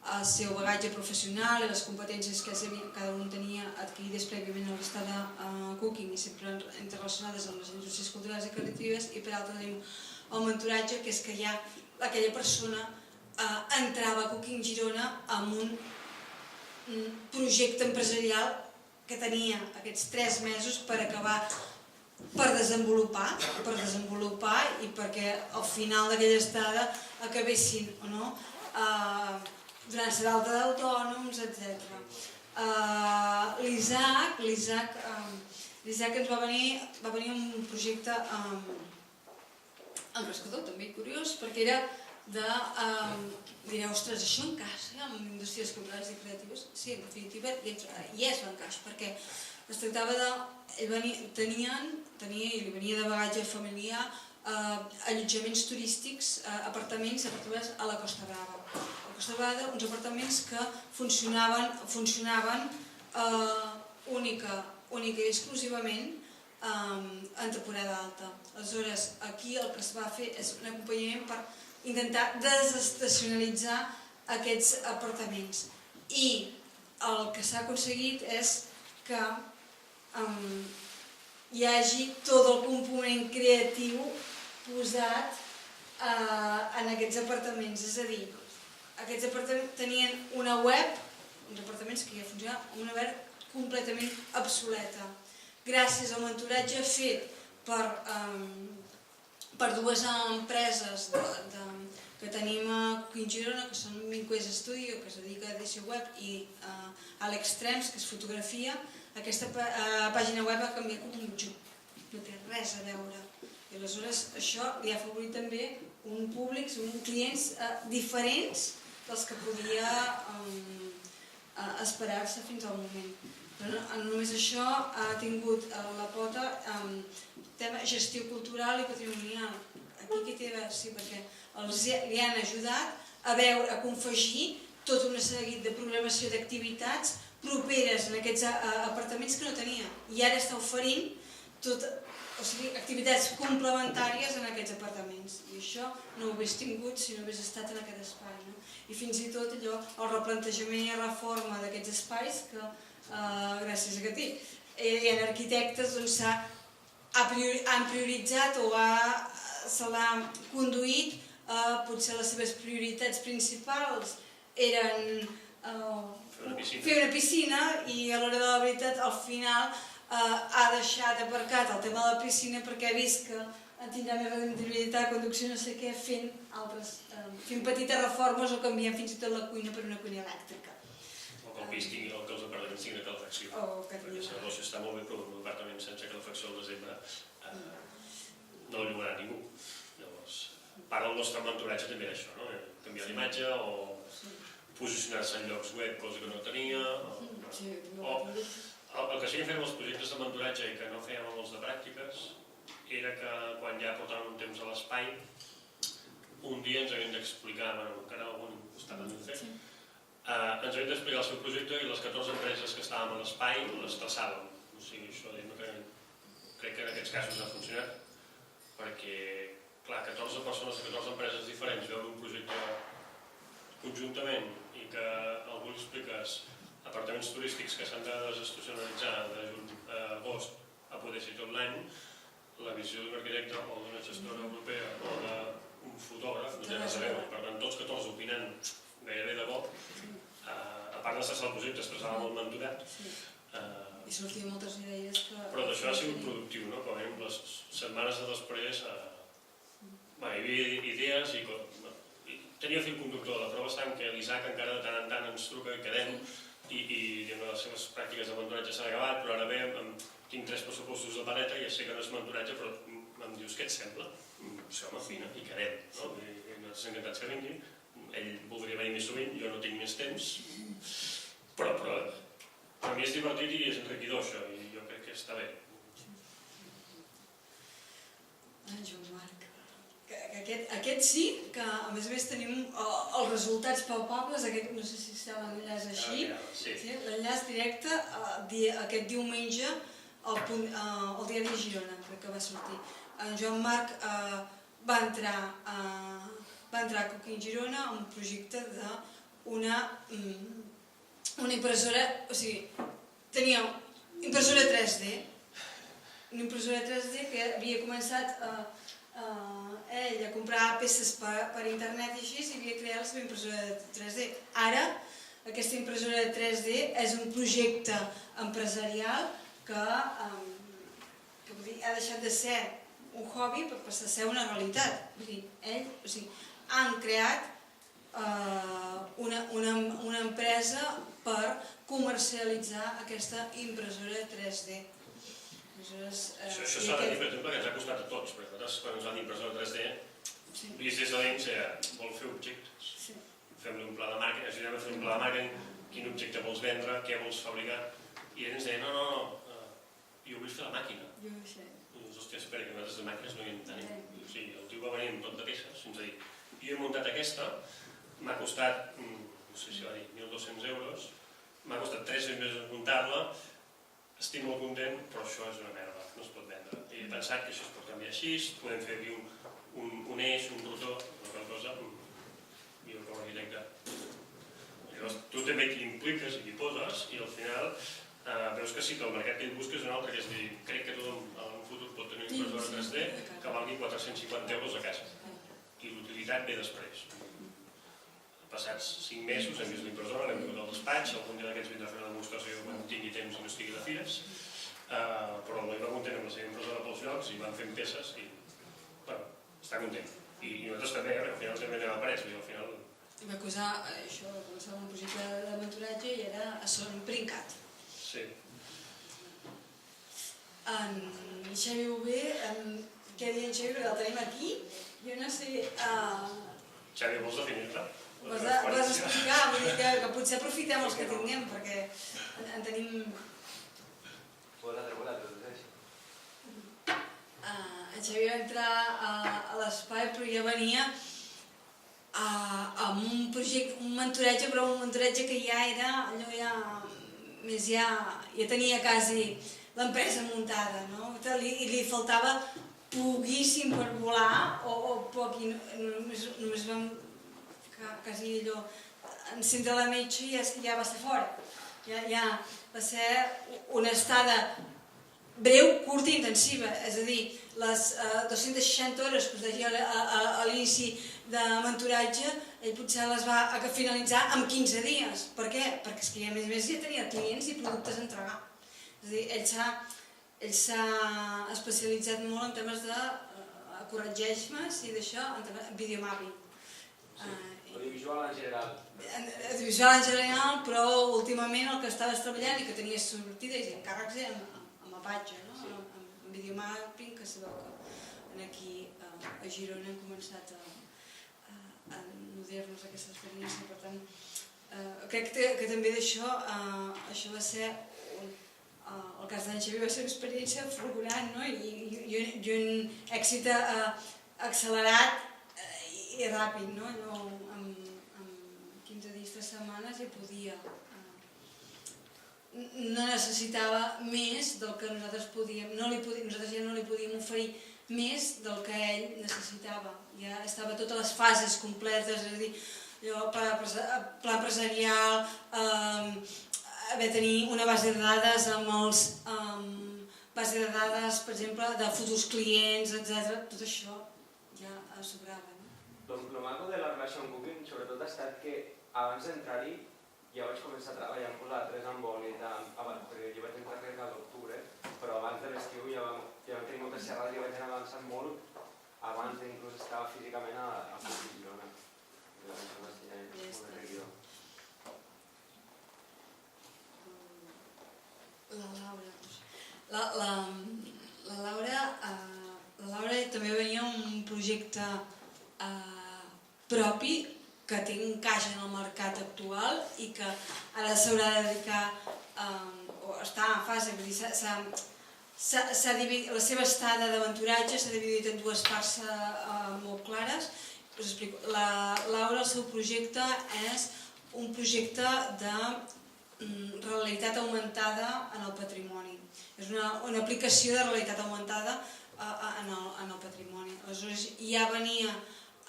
el seu bagatge professional i les competències que cada un tenia adquirides prèviament a l'estada a Cooking i sempre interrelacionades amb les indústries culturals i creatives, i per altra tenim el mentoratge, que és que ja aquella persona entrava a Cooking Girona amb un projecte empresarial que tenia aquests 3 mesos per acabar, per desenvolupar i perquè al final d'aquella estada acabessin o no donant-se d'alta d'autònoms, etc. L'Isaac ens va venir amb un projecte engrescador, també curiós, perquè era direu, ostres, això encaixa amb indústries culturals i creatives? Sí, en definitiva, i és l'encaix, perquè es tractava de... Tenia i li venia de bagatge familiar allotjaments turístics, apartaments a la Costa Brava. A la Costa Brava, uns apartaments que funcionaven única i exclusivament en temporada alta. Aleshores, aquí el que es va fer és un acompanyament per intentar desestacionalitzar aquests apartaments. I el que s'ha aconseguit és que hi hagi tot el component creatiu posat en aquests apartaments. És a dir, aquests apartaments tenien una web, uns apartaments que ja funcionaven, una web completament obsoleta. Gràcies al mentoratge fet per 2 empreses que tenim a Cooking Girona, que són Minquest Studio, que es dedica a edició web, i Alex Trems, que és fotografia, aquesta pàgina web ha canviat com un jutge. No té res a veure. I aleshores això li ha afavorit també un públic, uns clients diferents dels que podia esperar-se fins al moment. Però no només això, ha tingut la pota tema gestió cultural i patrimonial. Aquí què té a veure? Sí, perquè li han ajudat a confegir tot un seguit de programació d'activitats properes en aquests apartaments que no tenia. I ara està oferint activitats complementàries en aquests apartaments. I això no ho hagués tingut si no hagués estat en aquest espai. I fins i tot allò, el replantejament i reforma d'aquests espais que, gràcies a que hi ha arquitectes, han prioritzat o se l'ha conduït potser les seves prioritats principals eren fer una piscina i a l'hora de la veritat al final ha deixat aparcat el tema de la piscina perquè ha vist que tindrà més rendibilitat, conducció, no sé què, fent petites reformes o canviant fins i tot la cuina per una cuina elèctrica. O que el pis tingui, o que els apartaments tinguin calefacció. Perquè la negoci està molt bé, però un apartament sense calefacció al desembre no el llogarà ningú. Llavors, part del nostre mentoratge també era això, canviar l'imatge o posicionar-se en llocs web, cosa que no tenia. El que sí que fèiem els projectes de mentoratge i que no fèiem amb els de pràctiques era que quan ja portàvem un temps a l'espai, un dia ens havien d'explicar, encara algun estava ben fet, ens havien d'explicar el seu projecte i les 14 empreses que estàvem a l'espai les traçàvem. O sigui, això crec que en aquests casos ha funcionat, perquè, clar, 14 persones de 14 empreses diferents veuen un projecte conjuntament i que algú li expliques apartaments turístics que s'han de desestacionalitzar de juny a agost a poder ser tot l'any, la visió d'un arquitecte o d'una gestora europea o d'un fotògraf no té res a veure. Per tant, tots 14 opinant gairebé de bo, a part d'estar al projecte, es passava molt mentorat. I sortien moltes idees que... Però d'això ha sigut productiu, no? Com veiem, les setmanes de després hi havia idees i tenia fil conductor. La prova està en que l'Isaac encara de tant en tant ens truca i quedem i les seves pràctiques de mentoratge s'han acabat, però ara bé, tinc 3 pressupostos de paleta i ja sé que no és mentoratge, però em dius què et sembla? Sí, home, fina, i quedem. I nosaltres encantats que vingui. Ell voldria venir més sovint, jo no tinc més temps, però per mi és divertit i és enriquidor això, i jo crec que està bé. Joan Marc, aquest sí, que a més tenim els resultats palpables, no sé si estava l'enllaç així, l'enllaç directe aquest diumenge al diari de Girona, crec que va sortir. En Joan Marc va entrar a Cooking Girona amb un projecte de una impressora, o sigui, tenia impressora 3D, una impressora 3D que havia començat ell a comprar peces per internet i així, i havia creat la seva impressora 3D. Ara, aquesta impressora 3D és un projecte empresarial que ha deixat de ser un hobby per passar a ser una realitat. Han creat una empresa per comercialitzar aquesta impressora 3D. Això s'ha de dir, per exemple, que ens ha costat a tots, perquè nosaltres, quan ens van dir impressora 3D, vist des de dins, vol fer objectes. Fem-li un pla de màrqueting, ajudem a fer un pla de màrqueting, quin objecte vols vendre, què vols fabricar, i ells ens deien, no, jo vull fer la màquina. I dius, hòstia, espera, que nosaltres de màquines no hi en tenim. O sigui, el tio va venir amb tot de peces, fins a dir, jo he muntat aquesta, m'ha costat, no sé si va dir, 1.200 euros, m'ha costat 3 mesos muntar-la, estic molt content, però això és una merda, no es pot vendre. He pensat que això es pot canviar així, podem fer aquí un eix, un rotor, qualsevol cosa, jo com a arquitecte. Llavors, tu també t'hi impliques i t'hi poses, i al final veus que sí que el mercat que et busques és un altre, que és dir, crec que tothom en un futur pot tenir una impressora 3D que valgui 450 euros a casa. I l'utilitat ve després. Passats 5 mesos hem vist l'impressora, l'hem vingut al despatx, algun dia d'aquests vindrà a fer una demostració quan tingui temps i no estigui de fires, però l'Oi va content amb la seva impressora pels llocs i van fent peces i, bueno, està content. I nosaltres també, al final també anem a parets, al final... Va posar això, va començar un projecte de mentoratge i era a Son Princat. Sí. En Xavi Bové, què deia en Xavi, perquè el tenim aquí, jo no sé... Xavi, vols definir-te? Vas explicar, vull dir que potser aprofitem els que tinguem, perquè en tenim... En Xavi va entrar a l'espai, però ja venia amb un projecte, un mentoratge, però un mentoratge que ja era, allò ja tenia quasi l'empresa muntada, no? I li faltava poquíssim per volar, o poc, i només vam quasi allò, encendre la metxa i ja va ser fora. Ja va ser una estada breu, curta i intensiva, és a dir, les 260 hores que us deia a l'inici de mentoratge, ell potser les va finalitzar en 15 dies. Per què? Perquè és que a més ja tenia clients i productes a entregar. És a dir, ell s'ha especialitzat molt en temes de corregeix-me si d'això, en videomapping. Audiovisual en general. Audiovisual en general, però últimament el que estaves treballant i que tenies sortides i encàrrecs amb Apache, amb videomapping, que sabeu que aquí a Girona hem començat a nodrir-nos aquesta experiència. Per tant, crec que també d'això, això va ser, el cas d'en Xavi va ser una experiència fulgurant, i un èxit accelerat i ràpid, en 15 dies, 3 setmanes ja podia, no necessitava més del que nosaltres podíem, nosaltres ja no li podíem oferir més del que ell necessitava, ja estava totes les fases completes, és a dir, pla empresarial, haver de tenir una base de dades amb els base de dades, per exemple, de futurs clients, etc. Tot això ja sobrava. Lo maco de la relació amb Booking, sobretot, ha estat que abans d'entrar-hi ja vaig començar a treballar amb vosaltres, amb Bonet, perquè jo vaig entrar crec a l'octubre, però abans de l'estiu ja vam tenir moltes xerrades i ja vaig anar avançant molt abans d'inclús estar físicament a Girona. La Laura també venia un projecte propi que té un encaix en el mercat actual i que ara s'haurà de dedicar, o està en fase, vull dir, la seva estada d'aventuratge s'ha dividit en dues parts molt clares. Us explico. La Laura, el seu projecte és un projecte de realitat augmentada en el patrimoni. És una aplicació de realitat augmentada en el patrimoni. Aleshores ja venia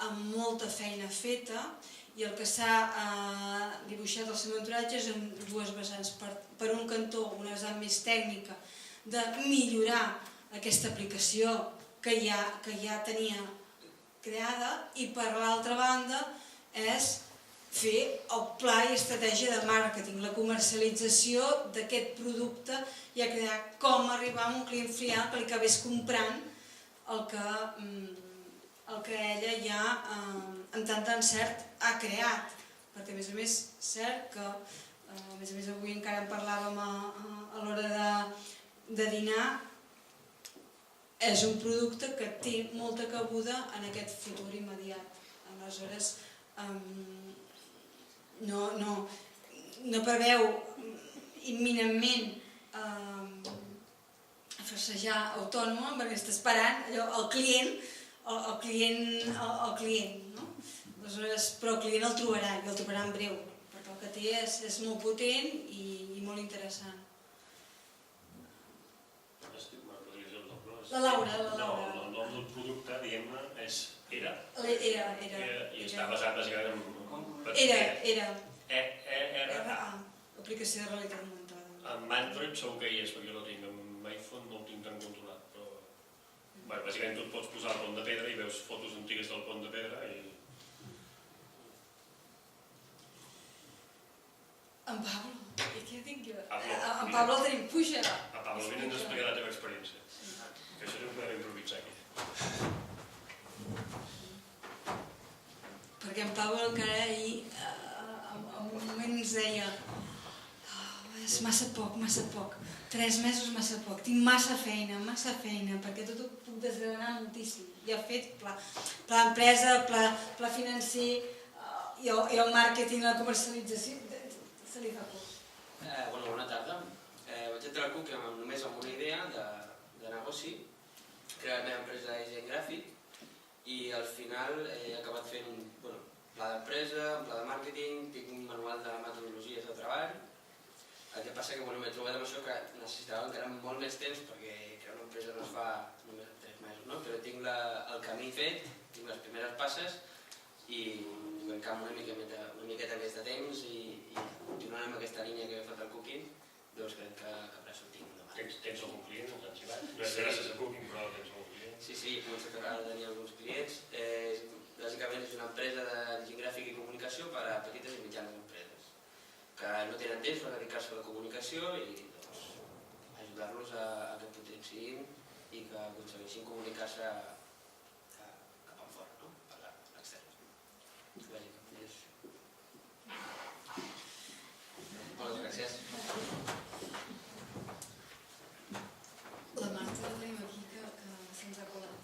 amb molta feina feta i el que s'ha dibuixat al seu mentoratge és en dues vessants. Per un cantó, una vessant més tècnica de millorar aquesta aplicació que ja tenia creada, i per l'altra banda és fer el pla i estratègia de màrqueting, la comercialització d'aquest producte i a crear com arribar a un client final que li acabés comprant el que ella ja en tant d'encert ha creat. Perquè a més cert que a més avui encara en parlàvem a l'hora de dinar, és un producte que té molta cabuda en aquest futur immediat. Aleshores, no preveu imminentment farsejar autònoma perquè està esperant el client, no? Aleshores, però el client el trobarà i el trobarà en breu, perquè el que té és molt potent i molt interessant. La Laura. No, el nom del producte, diguem-ne, és Era. I està basat bàsicament en... Era. ERA. Aplicació de realitat augmentada. Amb Android segur que hi és, perquè jo no tinc. Amb iPhone no ho tinc tan controlat, però... Bàsicament tu et pots posar al Pont de Pedra i veus fotos antigues del Pont de Pedra i... En Pablo, i què dic jo? En Pablo el tenim puja. A Pablo, vine a explicar la teva experiència. Que això no ho podem improvisar aquí. Perquè en Pablo encara ahir, en un moment ens deia és massa poc, 3 mesos massa poc, tinc massa feina, perquè tot ho puc desgranar moltíssim. Ja he fet pla d'empresa, pla financer i el màrqueting, la comercialització, se li fa poc. Bona tarda. Vaig entrar al CUC només amb una idea de negoci, crear la meva empresa de disseny gràfic, i al final he acabat fent un pla d'empresa, un pla de màrqueting, tinc un manual de metodologies de treball. El que passa que m'he trobat amb això que necessitava encara molt més temps perquè crear una empresa no es fa només en 3 mesos, però tinc el camí fet, tinc les primeres passes i amb una miqueta més de temps i continuant amb aquesta línia que he fet al Cooking, doncs crec que acabarà sortint endavant. Tens algun client enganxat? No és gràcies a Cooking, però tens algun client? Sí, he començat a tenir alguns clients. Bàsicament és una empresa de disseny gràfic i comunicació per a petites i mitjanes empreses que no tenen temps per dedicar-se a la comunicació i ajudar-los a que potenciïn i que aconsegueixin comunicar-se cap enfora, per l'extern. Bàsicament és... Moltes gràcies. La Marta la tenim aquí, que se'ns ha colat.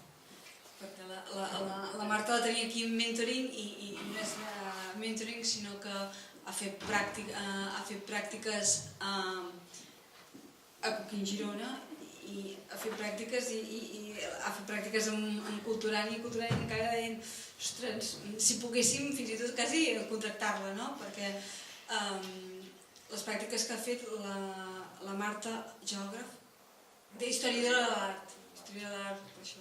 Perquè la Marta la tenia aquí en mentoring i no és mentoring, sinó que ha fet pràctiques a Cooking Girona i ha fet pràctiques amb Culturani i Culturani encara deien, ostres, si poguéssim fins i tot quasi contractar-la, no? Perquè les pràctiques que ha fet la Marta, geògraf, d'historiadora de l'art, per això.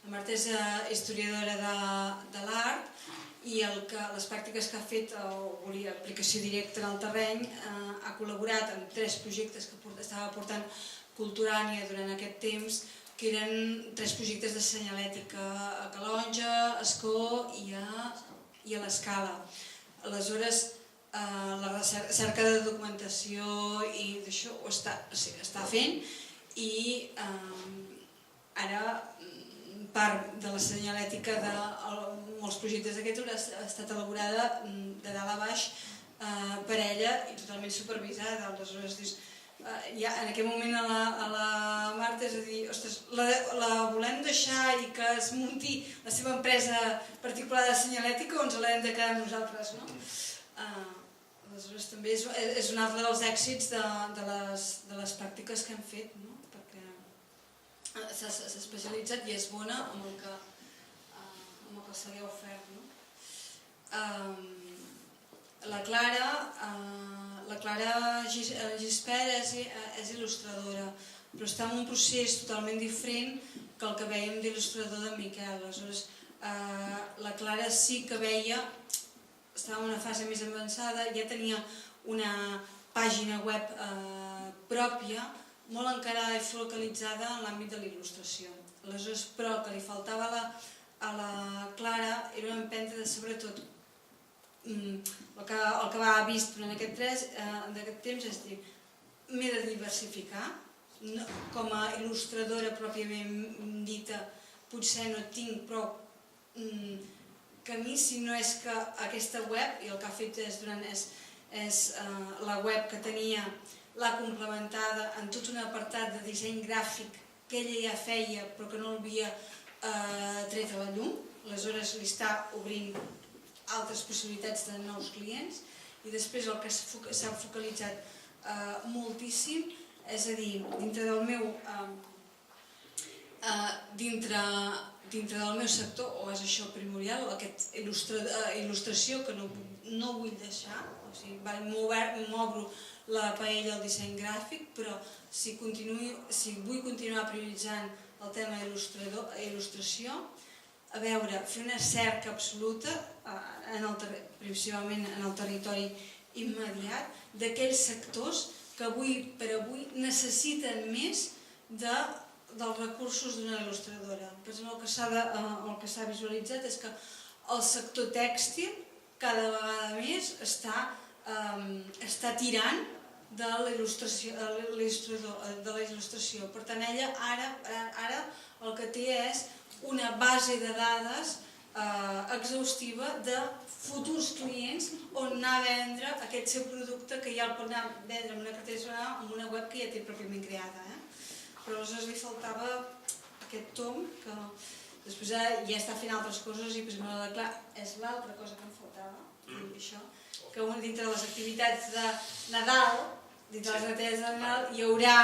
La Marta és historiadora de l'art i les pràctiques que ha fet, volia aplicació directa en el terreny, ha col·laborat en 3 projectes que estava portant Culturània durant aquest temps, que eren 3 projectes de senyalètica a Calonge, a Ascó i a l'Escala. Aleshores, la recerca de documentació i d'això ho està fent i ara part de la senyalètica de molts projectes d'aquests ha estat elaborada de dalt a baix per ella i totalment supervisada. Aleshores dius, ja en aquest moment a la Marta és a dir, ostres, la volem deixar i que es munti la seva empresa particular de senyalètica o ens l'hem de quedar nosaltres, no? Aleshores també és un altre dels èxits de les pràctiques que hem fet, no? Perquè s'ha especialitzat i és bona amb el que se li ha ofert, no? La Clara Gispert és il·lustradora, però està en un procés totalment diferent que el que vèiem d'il·lustrador de Miquel. Aleshores, la Clara sí que veia estava en una fase més avançada, ja tenia una pàgina web pròpia, molt encarada i focalitzada en l'àmbit de la il·lustració. Aleshores, però, el que li faltava a la Clara era una empenta de, sobretot, el que va vist durant aquest temps és dir, m'he de diversificar, com a il·lustradora pròpiament dita, potser no tinc prou camí, si no és que aquesta web, i el que ha fet és la web que tenia, l'ha complementada en tot un apartat de disseny gràfic que ella ja feia però que no l'havia tret a la llum, aleshores li està obrint altres possibilitats de nous clients, i després el que s'ha focalitzat moltíssim, és a dir, dintre del meu sector, o és això primordial, aquesta il·lustració que no vull deixar, o sigui, m'obro la paella al disseny gràfic, però si vull continuar prioritzant el tema il·lustració, a veure, fer una cerca absoluta, principalment en el territori immediat, d'aquells sectors que avui per avui necessiten més dels recursos d'una il·lustradora. Per exemple, el que s'ha visualitzat és que el sector tèxtil cada vegada més està tirant de la il·lustració. Per tant, ella ara el que té és una base de dades exhaustiva de futurs clients on anar a vendre aquest seu producte que ja el pot anar a vendre en una cartera amb una web que ja té pròpiament creada. Però aleshores li faltava aquest tom que després ja està fent altres coses i clar, és l'altra cosa que em faltava, que dintre de les activitats de Nadal, dintre de les activitats de Nadal, hi haurà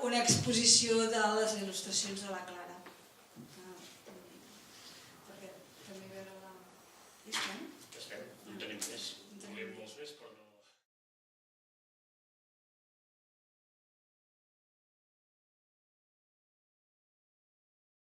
una exposició de les il·lustracions de la Clara. Perquè també veure la... Estem, en tenim més, volíem molts més, però no...